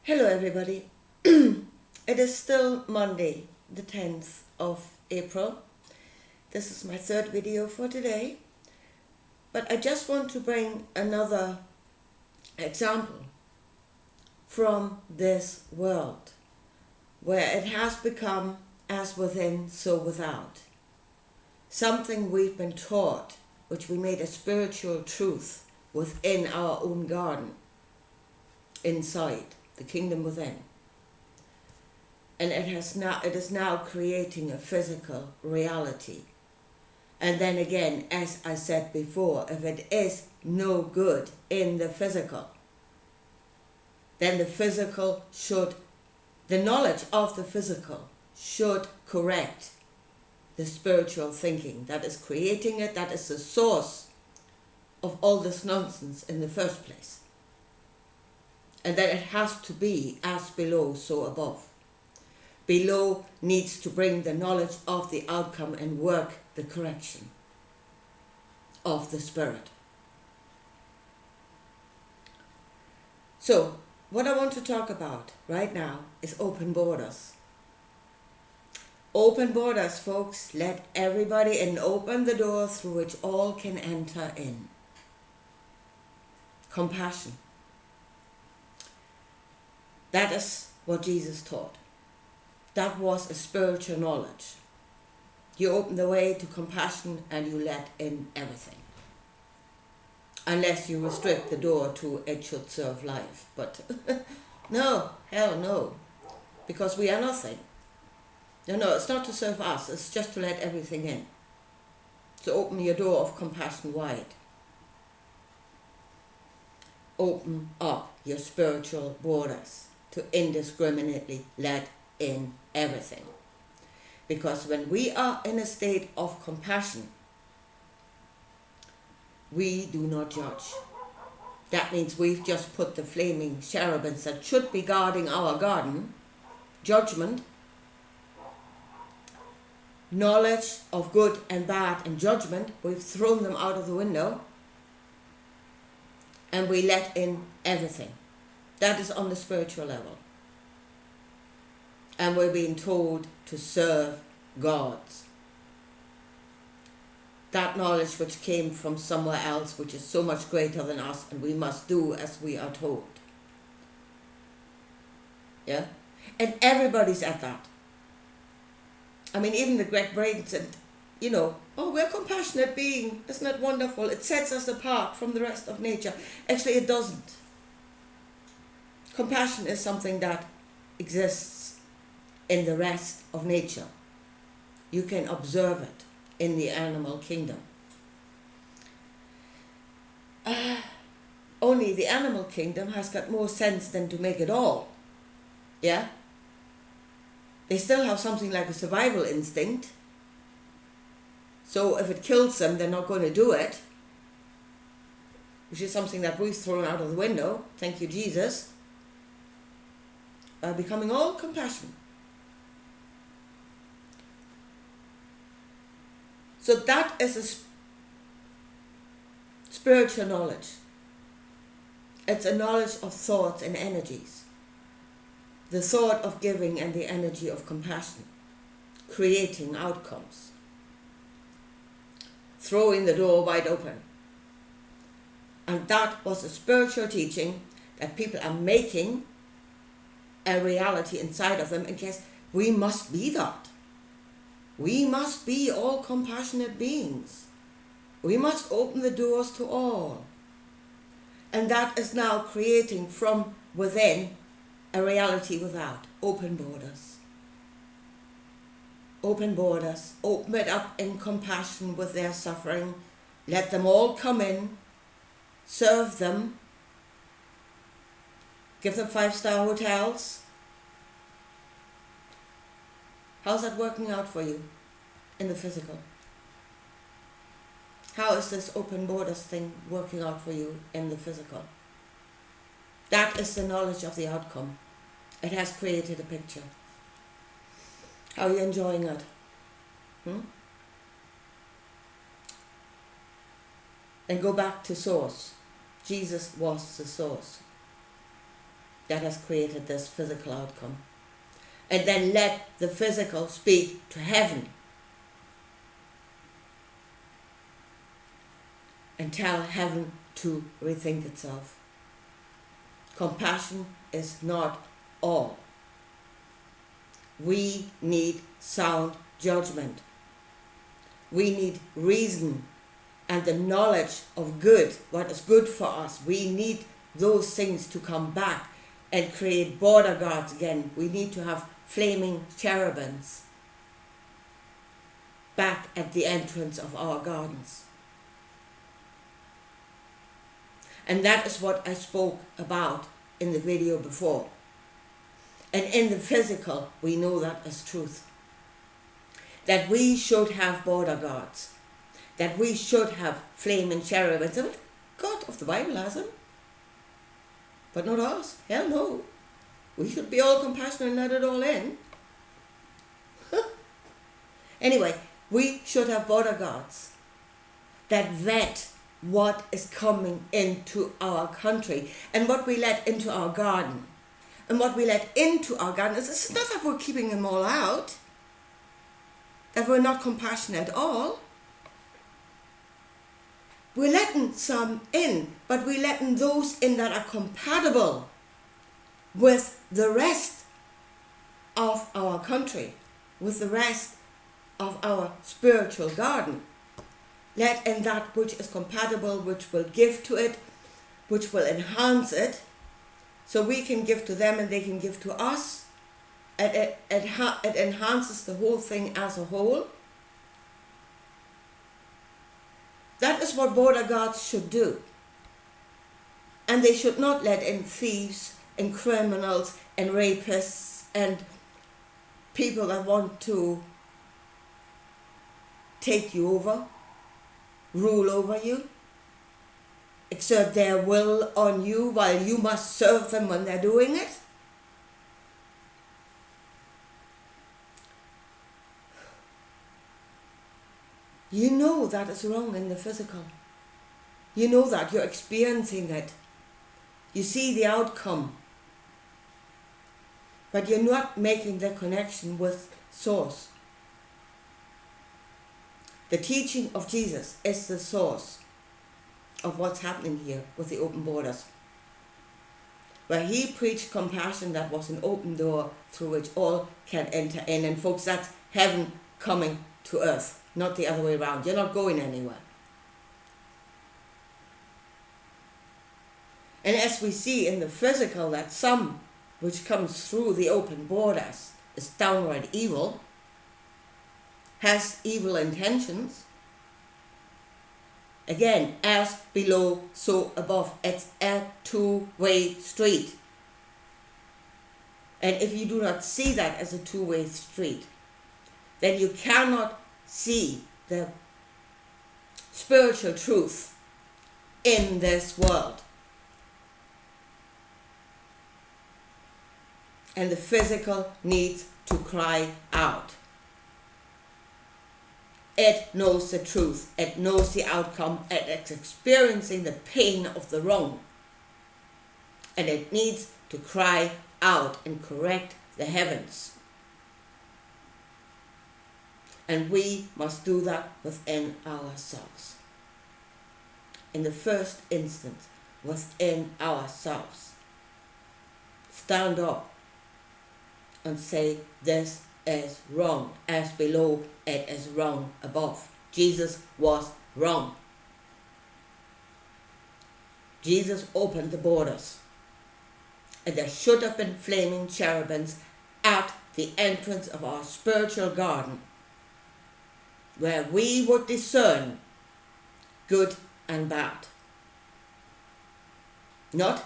Hello everybody. It is still Monday, the 10th of April. This is my third video for today. But I just want to bring another example from this world, where it has become as within, so without. Something we've been taught, which we made a spiritual truth within our own garden, inside the kingdom within. And it is now creating a physical reality. And then again, as I said before, if it is no good in the physical, then the knowledge of the physical should correct the spiritual thinking that is creating it, that is the source of all this nonsense in the first place. And that it has to be as below, so above. Below needs to bring the knowledge of the outcome and work the correction of the spirit. So, what I want to talk about right now is open borders. Open borders, folks. Let everybody in. Open the door through which all can enter in. Compassion. That is what Jesus taught. That was a spiritual knowledge. You open the way to compassion and you let in everything. Unless you restrict the door to it should serve life. But no, hell no. Because we are nothing. No, it's not to serve us. It's just to let everything in. So open your door of compassion wide. Open up your spiritual borders to indiscriminately let in everything. Because when we are in a state of compassion, we do not judge. That means we've just put the flaming cherubins that should be guarding our garden, judgment, knowledge of good and bad and judgment, we've thrown them out of the window and we let in everything. That is on the spiritual level. And we're being told to serve gods. That knowledge which came from somewhere else, which is so much greater than us, and we must do as we are told. Yeah? And everybody's at that. I mean, even the great brains said, oh, we're compassionate beings. Isn't that wonderful? It sets us apart from the rest of nature. Actually, it doesn't. Compassion is something that exists in the rest of nature. You can observe it in the animal kingdom. Only the animal kingdom has got more sense than to make it all. Yeah? They still have something like a survival instinct. So if it kills them, they're not going to do it. Which is something that we've thrown out of the window. Thank you, Jesus. By becoming all compassion. So that is a spiritual knowledge. It's a knowledge of thoughts and energies. The thought of giving and the energy of compassion. Creating outcomes. Throwing the door wide open. And that was a spiritual teaching that people are making a reality inside of them. And guess, we must be that. We must be all compassionate beings. We must open the doors to all. And that is now creating from within a reality without. Open borders. Open borders. Open it up in compassion with their suffering. Let them all come in. Serve them. Give them 5-star hotels. How's that working out for you in the physical? How is this open borders thing working out for you in the physical? That is the knowledge of the outcome. It has created a picture. How are you enjoying it? And go back to source. Jesus was the source. that has created this physical outcome. And then let the physical speak to heaven and tell heaven to rethink itself. Compassion is not all. We need sound judgment. We need reason and the knowledge of good, what is good for us. We need those things to come back and create border guards again. We need to have flaming cherubins back at the entrance of our gardens. And that is what I spoke about in the video before. And in the physical, we know that as truth. That we should have border guards. That we should have flaming cherubins. And God of the Bible has them. But not us. Hell no. We should be all compassionate and let it all in. Anyway, we should have border guards that vet what is coming into our country and what we let into our garden. And what we let into our garden is, it's not that we're keeping them all out, that we're not compassionate at all. We're letting some in, but we're letting those in that are compatible with the rest of our country, with the rest of our spiritual garden. Let in that which is compatible, which will give to it, which will enhance it, so we can give to them and they can give to us. It enhances the whole thing as a whole. That is what border guards should do. And they should not let in thieves and criminals and rapists and people that want to take you over, rule over you, exert their will on you while you must serve them when they're doing it. You know that is wrong in the physical. You know that, you're experiencing it. You see the outcome. But you're not making the connection with source. The teaching of Jesus is the source of what's happening here with the open borders. Where he preached compassion, that was an open door through which all can enter in. And folks, that's heaven coming to earth, not the other way around. You're not going anywhere. And as we see in the physical, that some which comes through the open borders is downright evil, has evil intentions. Again, as below, so above. It's a two-way street. And if you do not see that as a two-way street, then you cannot see the spiritual truth in this world. And the physical needs to cry out. It knows the truth. It knows the outcome. It's experiencing the pain of the wrong. And it needs to cry out and correct the heavens. And we must do that within ourselves. In the first instance, within ourselves. Stand up and say, this is wrong. As below, it is wrong above. Jesus was wrong. Jesus opened the borders. And there should have been flaming cherubins at the entrance of our spiritual garden, where we would discern good and bad. Not,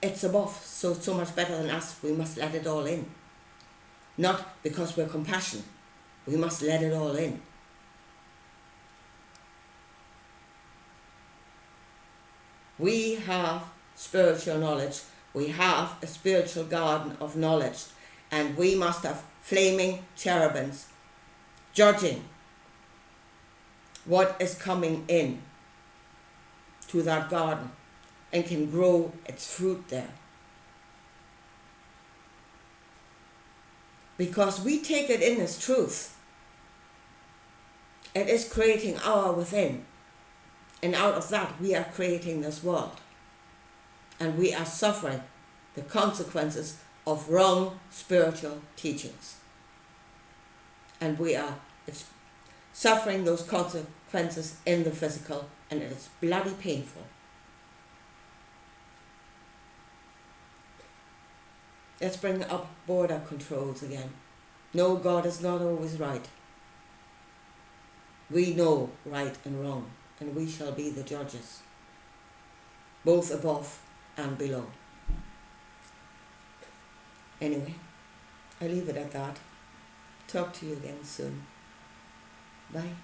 it's above, so much better than us, we must let it all in. Not because we're compassionate, we must let it all in. We have spiritual knowledge. We have a spiritual garden of knowledge. And we must have flaming cherubins judging what is coming in to that garden and can grow its fruit there. because we take it in as truth. It is creating our within, and out of that we are creating this world, and we are suffering the consequences of wrong spiritual teachings, and we are suffering those consequences in the physical, and it is bloody painful. Let's bring up border controls again. No, God is not always right. We know right and wrong, and we shall be the judges, both above and below. Anyway, I leave it at that. Talk to you again soon. Bye.